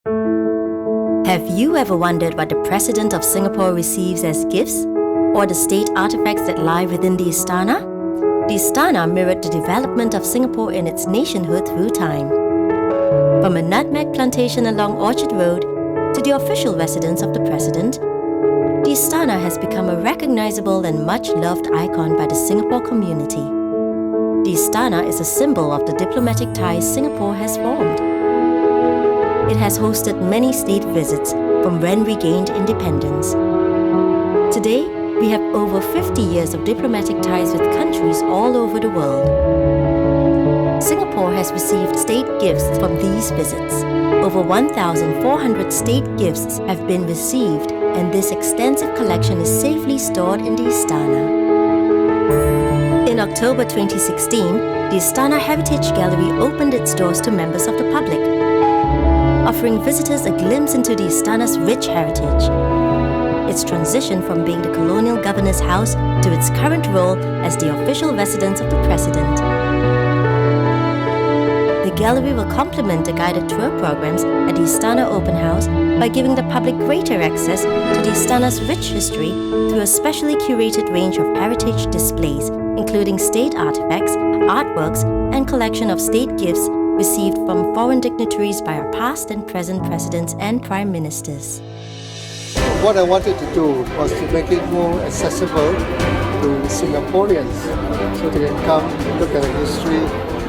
Have you ever wondered what the President of Singapore receives as gifts, or the state artifacts that lie within the Istana? The Istana mirrored the development of Singapore in its nationhood through time. From a nutmeg plantation along Orchard Road to the official residence of the President, the Istana has become a recognizable and much-loved icon by the Singapore community. The Istana is a symbol of the diplomatic ties Singapore has formed. It has hosted many state visits from when we gained independence. Today, we have over 50 years of diplomatic ties with countries all over the world. Singapore has received state gifts from these visits. Over 1,400 state gifts have been received, and this extensive collection is safely stored in the Istana. In October 2016, the Istana Heritage Gallery opened its doors to members of the public, offering visitors a glimpse into the Istana's rich heritage. Its transition from being the colonial governor's house to its current role as the official residence of the President. The gallery will complement the guided tour programs at the Istana Open House by giving the public greater access to the Istana's rich history through a specially curated range of heritage displays, including state artifacts, artworks, and collection of state gifts received from foreign dignitaries by our past and present presidents and prime ministers. What I wanted to do was to make it more accessible to Singaporeans so they can come look at the history.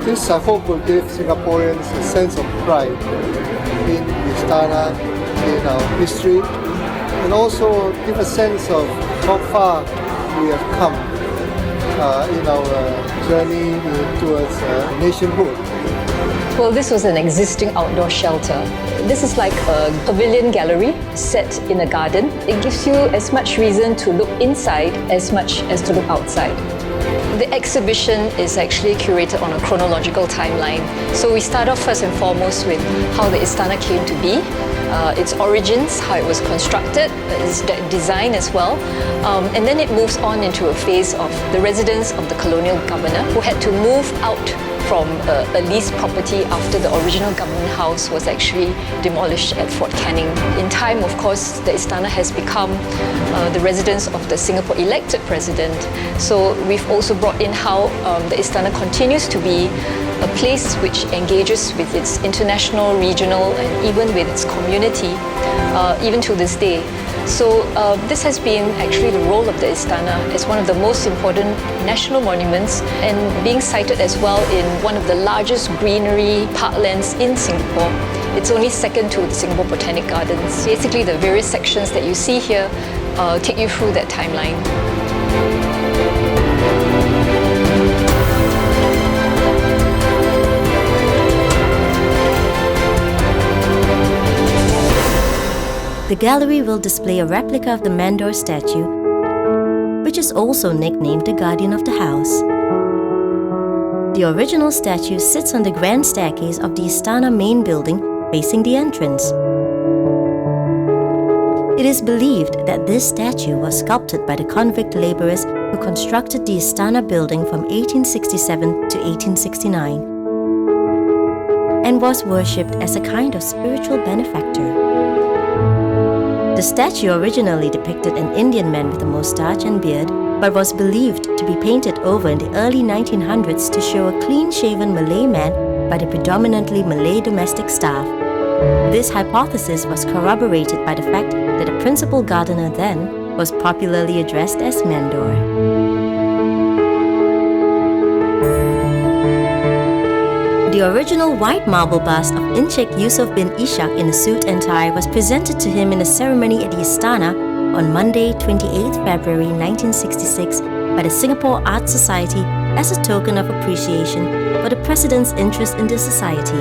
This, I hope, will give Singaporeans a sense of pride in Istana, in our history, and also give a sense of how far we have come in our journey towards nationhood. Well, this was an existing outdoor shelter. This is like a pavilion gallery set in a garden. It gives you as much reason to look inside as much as to look outside. The exhibition is actually curated on a chronological timeline. So we start off first and foremost with how the Istana came to be, its origins, how it was constructed, its design as well. And then it moves on into a phase of the residence of the colonial governor who had to move out from a leased property after the original government house was actually demolished at Fort Canning. In time, of course, the Istana has become the residence of the Singapore elected president. So we've also brought in how the Istana continues to be a place which engages with its international, regional, and even with its community, even to this day. So this has been actually the role of the Istana as one of the most important national monuments and being cited as well in one of the largest greenery parklands in Singapore. It's only second to the Singapore Botanic Gardens. Basically, the various sections that you see here take you through that timeline. The gallery will display a replica of the Mandor statue, which is also nicknamed the Guardian of the House. The original statue sits on the grand staircase of the Istana main building facing the entrance. It is believed that this statue was sculpted by the convict laborers who constructed the Istana building from 1867 to 1869 and was worshipped as a kind of spiritual benefactor. The statue originally depicted an Indian man with a moustache and beard, but was believed to be painted over in the early 1900s to show a clean-shaven Malay man by the predominantly Malay domestic staff. This hypothesis was corroborated by the fact that the principal gardener then was popularly addressed as Mandor. The original white marble bust of Encik Yusof bin Ishak in a suit and tie was presented to him in a ceremony at the Istana on Monday, 28 February 1966 by the Singapore Art Society as a token of appreciation for the President's interest in the society.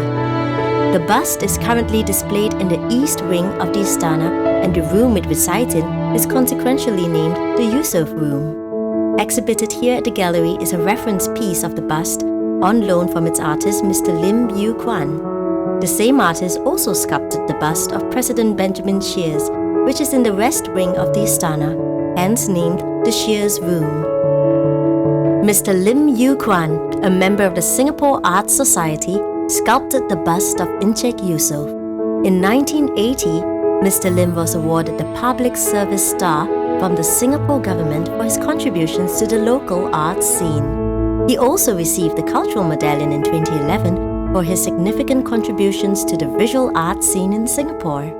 The bust is currently displayed in the east wing of the Istana, and the room it resides in is consequentially named the Yusof Room. Exhibited here at the gallery is a reference piece of the bust on loan from its artist Mr. Lim Yew Kwan. The same artist also sculpted the bust of President Benjamin Sheares, which is in the west wing of the Istana, hence named the Sheares Room. Mr. Lim Yew Kwan, a member of the Singapore Art Society, sculpted the bust of Encik Yusof. In 1980, Mr. Lim was awarded the Public Service Star from the Singapore government for his contributions to the local arts scene. He also received the Cultural Medallion in 2011 for his significant contributions to the visual arts scene in Singapore.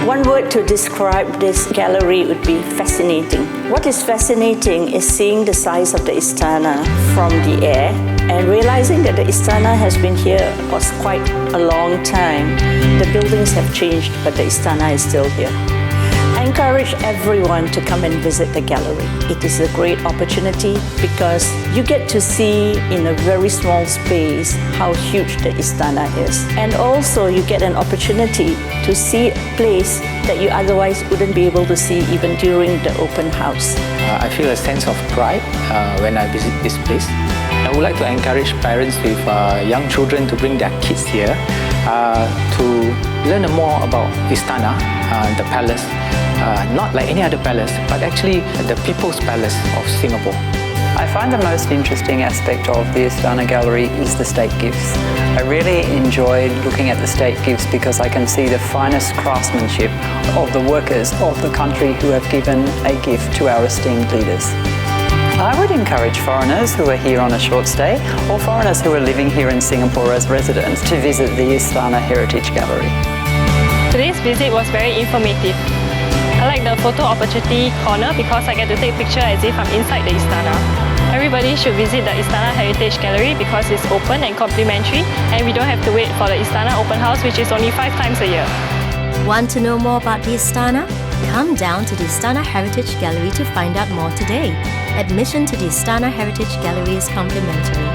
One word to describe this gallery would be fascinating. What is fascinating is seeing the size of the Istana from the air and realizing that the Istana has been here for quite a long time. The buildings have changed, but the Istana is still here. I encourage everyone to come and visit the gallery. It is a great opportunity because you get to see in a very small space how huge the Istana is. And also you get an opportunity to see a place that you otherwise wouldn't be able to see even during the open house. I feel a sense of pride when I visit this place. I would like to encourage parents with young children to bring their kids here to learn more about Istana, the palace. Not like any other palace, but actually the People's Palace of Singapore. I find the most interesting aspect of the Istana Gallery is the state gifts. I really enjoy looking at the state gifts because I can see the finest craftsmanship of the workers of the country who have given a gift to our esteemed leaders. I would encourage foreigners who are here on a short stay or foreigners who are living here in Singapore as residents to visit the Istana Heritage Gallery. Today's visit was very informative. I like the photo opportunity corner because I get to take a picture as if I'm inside the Istana. Everybody should visit the Istana Heritage Gallery because it's open and complimentary and we don't have to wait for the Istana open house, which is only 5 times a year. Want to know more about the Istana? Come down to the Istana Heritage Gallery to find out more today. Admission to the Istana Heritage Gallery is complimentary.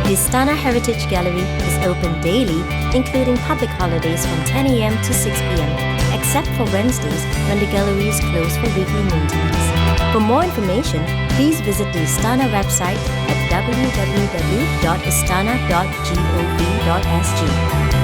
The Istana Heritage Gallery is open daily, including public holidays from 10 a.m. to 6 p.m., except for Wednesdays when the gallery is closed for weekly maintenance. For more information, please visit the Istana website at www.istana.gov.sg.